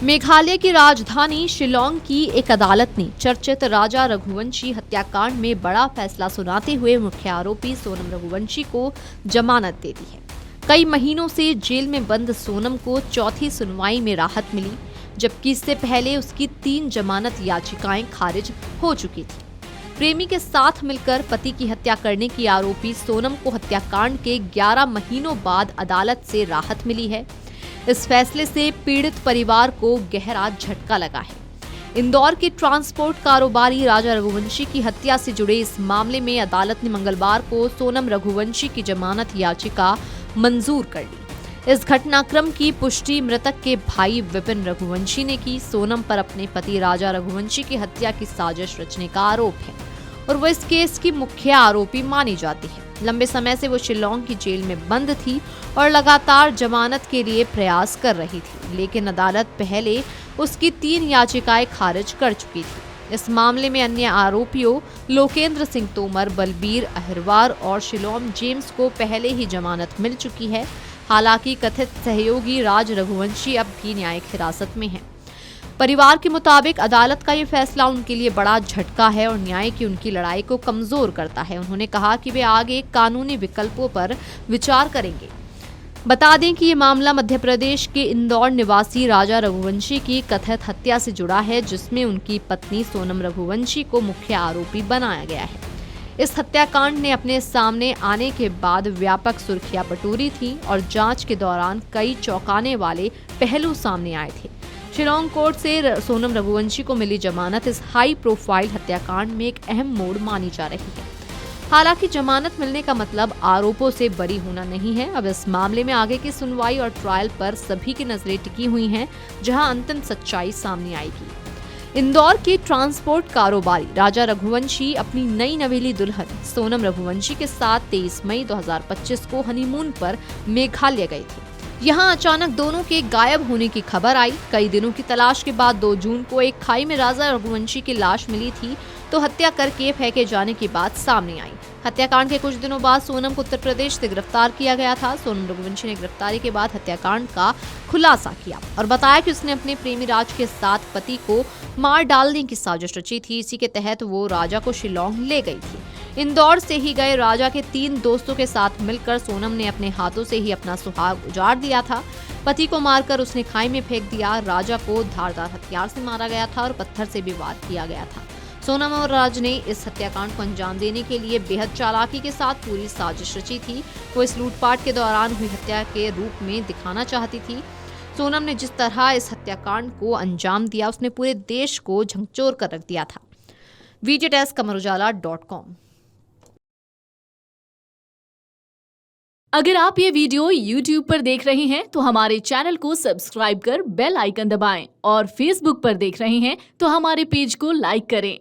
मेघालय की राजधानी शिलोंग की एक अदालत ने चर्चित राजा रघुवंशी हत्याकांड में बड़ा फैसला सुनाते हुए मुख्य आरोपी सोनम रघुवंशी को जमानत दे दी है। कई महीनों से जेल में बंद सोनम को चौथी सुनवाई में राहत मिली, जबकि इससे पहले उसकी 3 जमानत याचिकाएं खारिज हो चुकी थी। प्रेमी के साथ मिलकर पति की हत्या करने की आरोपी सोनम को हत्याकांड के 11 महीनों बाद अदालत से राहत मिली है। इस फैसले से पीड़ित परिवार को गहरा झटका लगा है। इंदौर के ट्रांसपोर्ट कारोबारी राजा रघुवंशी की हत्या से जुड़े इस मामले में अदालत ने मंगलवार को सोनम रघुवंशी की जमानत याचिका मंजूर कर ली। इस घटनाक्रम की पुष्टि मृतक के भाई विपिन रघुवंशी ने की। सोनम पर अपने पति राजा रघुवंशी की हत्या की साजिश रचने का आरोप है और वो इस केस की मुख्य आरोपी मानी जाती है। लंबे समय से वो शिलोंग की जेल में बंद थी और लगातार जमानत के लिए प्रयास कर रही थी, लेकिन अदालत पहले उसकी 3 याचिकाएं खारिज कर चुकी थी। इस मामले में अन्य आरोपियों लोकेंद्र सिंह तोमर, बलबीर अहिरवार और शिलोम जेम्स को पहले ही जमानत मिल चुकी है। हालांकि कथित सहयोगी राज रघुवंशी अब भी न्यायिक हिरासत में है। परिवार के मुताबिक अदालत का ये फैसला उनके लिए बड़ा झटका है और न्याय की उनकी लड़ाई को कमजोर करता है। उन्होंने कहा कि वे आगे कानूनी विकल्पों पर विचार करेंगे। बता दें कि ये मामला मध्य प्रदेश के इंदौर निवासी राजा रघुवंशी की कथित हत्या से जुड़ा है, जिसमें उनकी पत्नी सोनम रघुवंशी को मुख्य आरोपी बनाया गया है। इस हत्याकांड ने अपने सामने आने के बाद व्यापक सुर्खियां बटोरी थी और जांच के दौरान कई चौंकाने वाले पहलू सामने आए थे। शिलोंग कोर्ट से सोनम रघुवंशी को मिली जमानत इस हाई प्रोफाइल हत्याकांड में एक अहम मोड़ मानी जा रही है। हालांकि जमानत मिलने का मतलब आरोपों से बरी होना नहीं है। अब इस मामले में आगे की सुनवाई और ट्रायल पर सभी की नजरें टिकी हुई हैं, जहां अंतिम सच्चाई सामने आएगी। इंदौर के ट्रांसपोर्ट कारोबारी राजा रघुवंशी अपनी नई नवेली दुल्हन सोनम रघुवंशी के साथ 23 मई 2025 को हनीमून पर मेघालय गए थे। यहाँ अचानक दोनों के गायब होने की खबर आई। कई दिनों की तलाश के बाद 2 जून को एक खाई में राजा रघुवंशी की लाश मिली थी, तो हत्या करके फेंके जाने की बात सामने आई। हत्याकांड के कुछ दिनों बाद सोनम को उत्तर प्रदेश से गिरफ्तार किया गया था। सोनम रघुवंशी ने गिरफ्तारी के बाद हत्याकांड का खुलासा किया और बताया कि उसने अपने प्रेमी राज के साथ पति को मार डालने की साजिश रची थी। इसी के तहत वो राजा को शिलोंग ले गई थी। इंदौर से ही गए राजा के 3 दोस्तों के साथ मिलकर सोनम ने अपने हाथों से ही अपना सुहाग उजाड़ दिया था। पति को मारकर उसने खाई में फेंक दिया। राजा को धारदार हथियार से मारा गया था और पत्थर से भी वार किया गया था। सोनम और राज ने इस हत्याकांड को अंजाम देने के लिए बेहद चालाकी के साथ पूरी साजिश रची थी। वो इस लूटपाट के दौरान हुई हत्या के रूप में दिखाना चाहती थी। सोनम ने जिस तरह इस हत्याकांड को अंजाम दिया, उसने पूरे देश को झकझोर कर रख दिया था। VJ desk amarujala.com। अगर आप ये वीडियो YouTube पर देख रहे हैं तो हमारे चैनल को सब्सक्राइब कर बेल आइकन दबाएं और Facebook पर देख रहे हैं तो हमारे पेज को लाइक करें।